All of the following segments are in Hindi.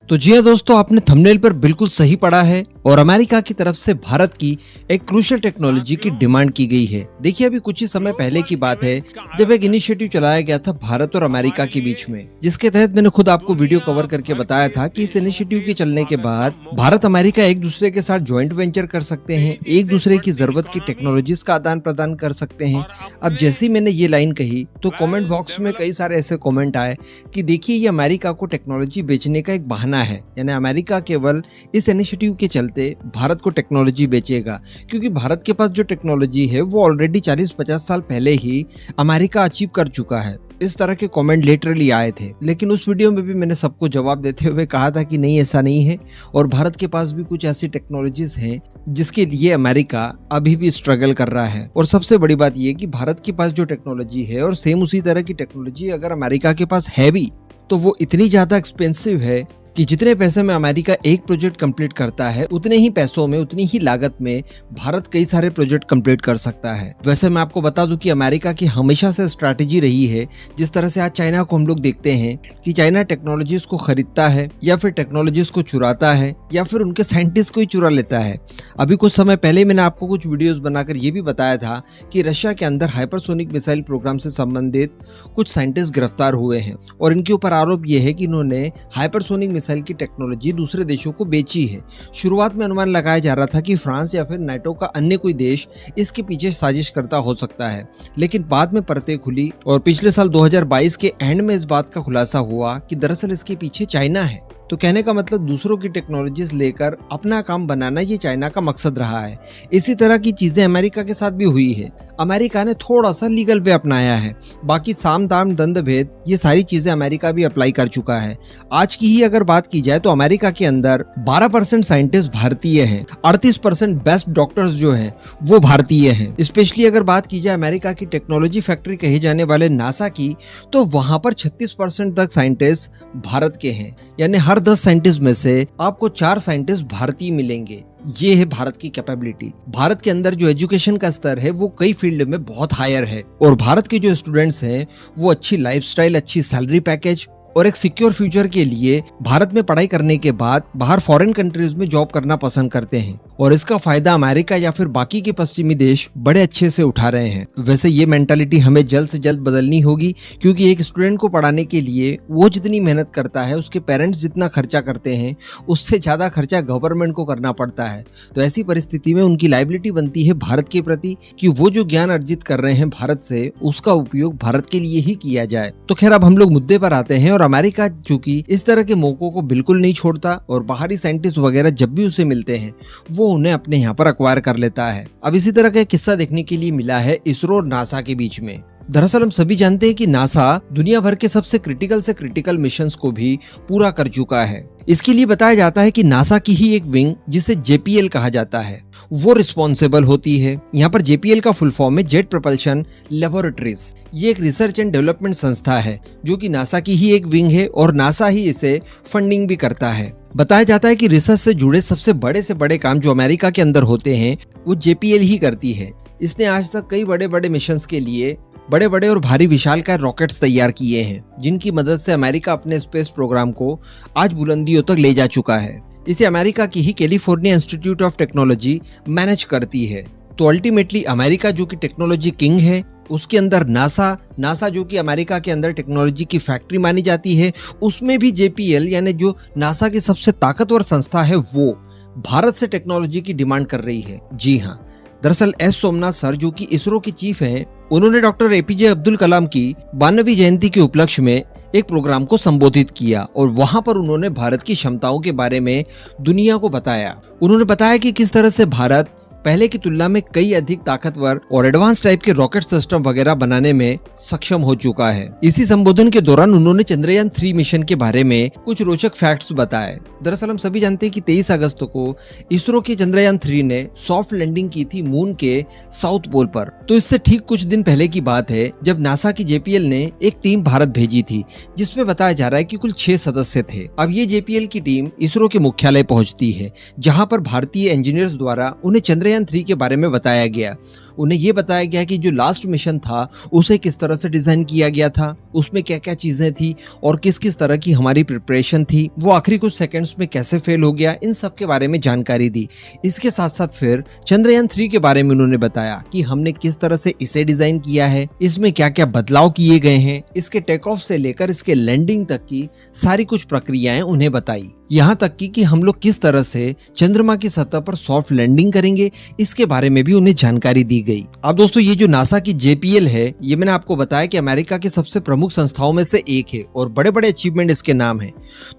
तो जी हाँ दोस्तों, आपने थंबनेल पर बिल्कुल सही पढ़ा है और अमेरिका की तरफ से भारत की एक क्रूशियल टेक्नोलॉजी की डिमांड की गई है। देखिए, अभी कुछ ही समय पहले की बात है जब एक इनिशिएटिव चलाया गया था भारत और अमेरिका के बीच में, जिसके तहत मैंने खुद आपको वीडियो कवर करके बताया था कि इस इनिशिएटिव के चलने के बाद भारत अमेरिका एक दूसरे के साथ ज्वाइंट वेंचर कर सकते हैं, एक दूसरे की जरूरत की टेक्नोलॉजीज का आदान प्रदान कर सकते हैं। अब जैसे ही मैंने ये लाइन कही तो कमेंट बॉक्स में कई सारे ऐसे कमेंट आए कि देखिए, ये अमेरिका को टेक्नोलॉजी बेचने का एक बहाना है, यानी अमेरिका केवल इस इनिशिएटिव के चलते भारत को टेक्नोलॉजी बेचेगा, क्योंकि भारत के पास जो टेक्नोलॉजी है वो ऑलरेडी 40-50 साल पहले ही अमेरिका अचीव कर चुका है। इस तरह के कमेंट लिटरली आए थे, लेकिन उस वीडियो में भी मैंने सबको जवाब देते हुए कहा था कि नहीं, ऐसा नहीं है और भारत के पास भी कुछ ऐसी टेक्नोलॉजीज हैं जिसके लिए अमेरिका अभी भी स्ट्रगल कर रहा है। और सबसे बड़ी बात यह कि भारत के पास जो टेक्नोलॉजी है और सेम उसी तरह की टेक्नोलॉजी अगर अमेरिका के पास है भी, तो वो इतनी ज्यादा एक्सपेंसिव है कि जितने पैसे में अमेरिका एक प्रोजेक्ट कंप्लीट करता है, उतने ही पैसों में, उतनी ही लागत में भारत कई सारे प्रोजेक्ट कंप्लीट कर सकता है। वैसे मैं आपको बता दूं कि अमेरिका की हमेशा से स्ट्रैटेजी रही है, जिस तरह से आज चाइना को हम लोग देखते हैं कि चाइना टेक्नोलॉजीज को खरीदता है या फिर टेक्नोलॉजीज को चुराता है या फिर उनके साइंटिस्ट को ही चुरा लेता है। अभी कुछ समय पहले मैंने आपको कुछ वीडियोज बनाकर ये भी बताया था कि रशिया के अंदर हाइपरसोनिक मिसाइल प्रोग्राम से संबंधित कुछ साइंटिस्ट गिरफ्तार हुए हैं और इनके ऊपर आरोप यह है कि इन्होंने हाइपरसोनिक मिसाइल की टेक्नोलॉजी दूसरे देशों को बेची है। शुरुआत में अनुमान लगाया जा रहा था कि फ्रांस या फिर नाटो का अन्य कोई देश इसके पीछे साजिश करता हो सकता है, लेकिन बाद में परतें खुली और पिछले साल 2022 के एंड में इस बात का खुलासा हुआ कि दरअसल इसके पीछे चाइना है। तो कहने का मतलब दूसरों की टेक्नोलॉजीज लेकर अपना काम बनाना ये चाइना का मकसद रहा है। इसी तरह की चीजें अमेरिका के साथ भी हुई है। अमेरिका ने थोड़ा सा लीगल वे अपनाया है, बाकी साम दाम दंड भेद ये सारी चीजें अमेरिका भी अप्लाई कर चुका है। आज की ही अगर बात की जाए तो अमेरिका के अंदर 12% साइंटिस्ट भारतीय हैं, 38% बेस्ट डॉक्टर्स जो हैं वो भारतीय हैं। स्पेशली अगर बात की जाए अमेरिका की टेक्नोलॉजी फैक्ट्री कहे जाने वाले नासा की, तो वहां पर 36% तक साइंटिस्ट भारत के हैं, यानी हर 10 साइंटिस्ट में से आपको 4 साइंटिस्ट भारतीय मिलेंगे। ये है भारत की कैपेबिलिटी। भारत के अंदर जो एजुकेशन का स्तर है वो कई फील्ड में बहुत हायर है और भारत के जो स्टूडेंट्स हैं वो अच्छी लाइफस्टाइल, अच्छी सैलरी पैकेज और एक सिक्योर फ्यूचर के लिए भारत में पढ़ाई करने के बाद बाहर फॉरेन कंट्रीज में जॉब करना पसंद करते हैं और इसका फायदा अमेरिका या फिर बाकी के पश्चिमी देश बड़े अच्छे से उठा रहे हैं। वैसे ये मेंटालिटी हमें जल्द से जल्द बदलनी होगी, क्योंकि एक स्टूडेंट को पढ़ाने के लिए वो जितनी मेहनत करता है, उसके पेरेंट्स जितना खर्चा करते हैं, उससे ज्यादा खर्चा गवर्नमेंट को करना पड़ता है। तो ऐसी परिस्थिति में उनकी लायबिलिटी बनती है भारत के प्रति कि वो जो ज्ञान अर्जित कर रहे हैं भारत से, उसका उपयोग भारत के लिए ही किया जाए। तो खैर, अब हम लोग मुद्दे पर आते हैं और अमेरिका जो कि इस तरह के मौकों को बिल्कुल नहीं छोड़ता और बाहरी साइंटिस्ट वगैरह जब भी उसे मिलते हैं वो उन्हें अपने यहाँ पर अक्वायर कर लेता है। अब इसी तरह का एक किस्सा देखने के लिए मिला है इसरो और नासा के बीच में। दरअसल हम सभी जानते हैं कि नासा दुनिया भर के सबसे क्रिटिकल से क्रिटिकल मिशंस को भी पूरा कर चुका है। इसके लिए बताया जाता है कि नासा की ही एक विंग, जिसे JPL कहा जाता है, वो रिस्पॉन्सिबल होती है। यहाँ पर JPL का फुल फॉर्म है जेट प्रपल्शन लेबोरेटरीज। ये एक रिसर्च एंड डेवलपमेंट संस्था है जो कि नासा की ही एक विंग है और नासा ही इसे फंडिंग भी करता है। बताया जाता है कि रिसर्च से जुड़े सबसे बड़े काम जो अमेरिका के अंदर होते हैं वो JPL ही करती है। इसने आज तक कई बड़े बड़े मिशंस के लिए बड़े बड़े और भारी विशालकाय रॉकेट्स तैयार किए हैं, जिनकी मदद से अमेरिका अपने स्पेस प्रोग्राम को आज बुलंदियों तक ले जा चुका है। इसे अमेरिका की ही California Institute of Technology manage करती है। तो अल्टीमेटली अमेरिका जो कि टेक्नोलॉजी किंग है, उसके अंदर नासा जो कि अमेरिका के अंदर टेक्नोलॉजी की फैक्ट्री मानी जाती है, उसमें भी JPL यानी जो नासा की सबसे ताकतवर संस्था है वो भारत से टेक्नोलॉजी की डिमांड कर रही है। जी हाँ, दरअसल S सोमनाथ सर जो कि इसरो के चीफ हैं, उन्होंने डॉक्टर APJ अब्दुल कलाम की 92वीं जयंती के उपलक्ष्य में एक प्रोग्राम को संबोधित किया और वहां पर उन्होंने भारत की क्षमताओं के बारे में दुनिया को बताया। उन्होंने बताया कि किस तरह से भारत पहले की तुलना में कई अधिक ताकतवर और एडवांस टाइप के रॉकेट सिस्टम वगैरह बनाने में सक्षम हो चुका है। इसी संबोधन के दौरान उन्होंने चंद्रयान 3 मिशन के बारे में कुछ रोचक फैक्ट्स बताए। दरअसल हम सभी जानते हैं कि 23 अगस्त को इसरो के चंद्रयान 3 ने सॉफ्ट लैंडिंग की थी मून के साउथ पोल पर। तो इससे ठीक कुछ दिन पहले की बात है जब नासा की JPL ने एक टीम भारत भेजी थी, जिसमें बताया जा रहा है कि कुल 6 सदस्य थे। अब ये JPL की टीम इसरो के मुख्यालय पहुंचती है, जहां पर भारतीय इंजीनियर्स द्वारा उन्हें चंद्रयान 3 के बारे में बताया गया। उन्हें ये बताया गया कि जो लास्ट मिशन था उसे किस तरह से डिजाइन किया गया था, उसमें क्या क्या चीजें थी और किस किस तरह की हमारी प्रिपरेशन थी, वो आखिरी कुछ सेकंड्स में कैसे फेल हो गया, इन सब के बारे में जानकारी दी। इसके साथ साथ फिर चंद्रयान 3 के बारे में उन्होंने बताया कि हमने किस तरह से इसे डिजाइन किया है, इसमें क्या क्या बदलाव किए गए हैं, इसके टेक ऑफ से लेकर इसके लैंडिंग तक की सारी कुछ प्रक्रियाएं उन्हें बताई। यहाँ तक कि हम लोग किस तरह से चंद्रमा की सतह पर सॉफ्ट लैंडिंग करेंगे, इसके बारे में भी उन्हें जानकारी दी गई। अब दोस्तों ये जो नासा की JPL है, ये मैंने आपको बताया कि अमेरिका की सबसे प्रमुख संस्थाओं में से एक है और बड़े बड़े अचीवमेंट इसके नाम है।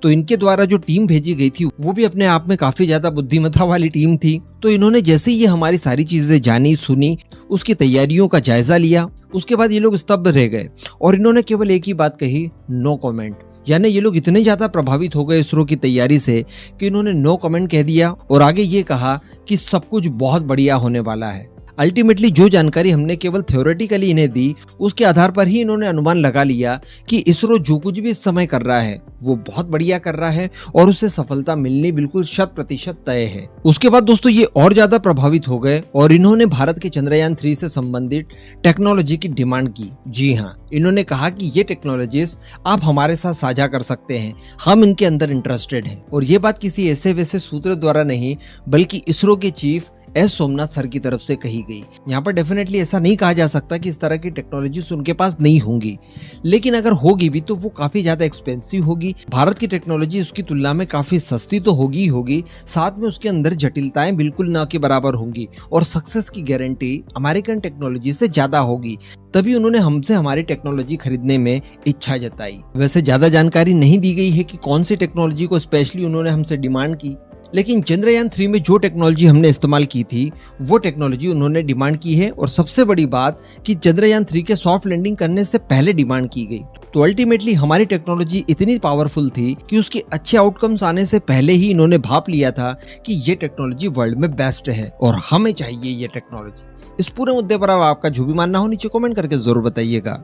तो इनके द्वारा जो टीम भेजी गई थी वो भी अपने आप में काफी ज्यादा बुद्धिमत्ता वाली टीम थी। तो इन्होंने जैसे ही ये हमारी सारी चीजें जानी सुनी, उसकी तैयारियों का जायजा लिया, उसके बाद ये लोग स्तब्ध रह गए और इन्होंने केवल एक ही बात कही, नो कमेंट। यानी ये लोग इतने ज्यादा प्रभावित हो गए इसरो की तैयारी से कि इन्होंने नो कमेंट कह दिया और आगे ये कहा कि सब कुछ बहुत बढ़िया होने वाला है। अल्टीमेटली जो जानकारी हमने केवल थ्योरेटिकली इन्हें दी, उसके आधार पर ही इन्होंने अनुमान लगा लिया कि इसरो जो कुछ भी इस समय कर रहा है वो बहुत बढ़िया कर रहा है और उसे सफलता मिलनी बिल्कुल 100% तय है। उसके बाद दोस्तों ये और ज्यादा प्रभावित हो गए और इन्होंने भारत के चंद्रयान 3 से संबंधित टेक्नोलॉजी की डिमांड की। जी हाँ, इन्होंने कहा कि ये टेक्नोलॉजीज आप हमारे साथ साझा कर सकते हैं, हम इनके अंदर इंटरेस्टेड हैं। और ये बात किसी ऐसे वैसे सूत्र द्वारा नहीं बल्कि इसरो के चीफ एस सोमनाथ सर की तरफ से कही गई। यहाँ पर डेफिनेटली ऐसा नहीं कहा जा सकता कि इस तरह की टेक्नोलॉजी उनके पास नहीं होंगी, लेकिन अगर होगी भी तो वो काफी ज्यादा एक्सपेंसिव होगी। भारत की टेक्नोलॉजी उसकी तुलना में काफी सस्ती तो होगी होगी, साथ में उसके अंदर जटिलताएं बिल्कुल ना के बराबर होंगी और सक्सेस की गारंटी अमेरिकन टेक्नोलॉजी से ज्यादा होगी। तभी उन्होंने हमसे हमारी टेक्नोलॉजी खरीदने में इच्छा जताई। वैसे ज्यादा जानकारी नहीं दी गई है कि कौन सी टेक्नोलॉजी को स्पेशली उन्होंने हमसे डिमांड की, लेकिन चंद्रयान 3 में जो टेक्नोलॉजी हमने इस्तेमाल की थी वो टेक्नोलॉजी उन्होंने डिमांड की है। और सबसे बड़ी बात कि चंद्रयान 3 के सॉफ्ट लैंडिंग करने से पहले डिमांड की गई। तो अल्टीमेटली हमारी टेक्नोलॉजी इतनी पावरफुल थी कि उसके अच्छे आउटकम्स आने से पहले ही इन्होंने भाप लिया था कि ये टेक्नोलॉजी वर्ल्ड में बेस्ट है और हमें चाहिए ये टेक्नोलॉजी। इस पूरे मुद्दे पर अब आपका जो भी मानना हो नीचे कमेंट करके जरूर बताइएगा।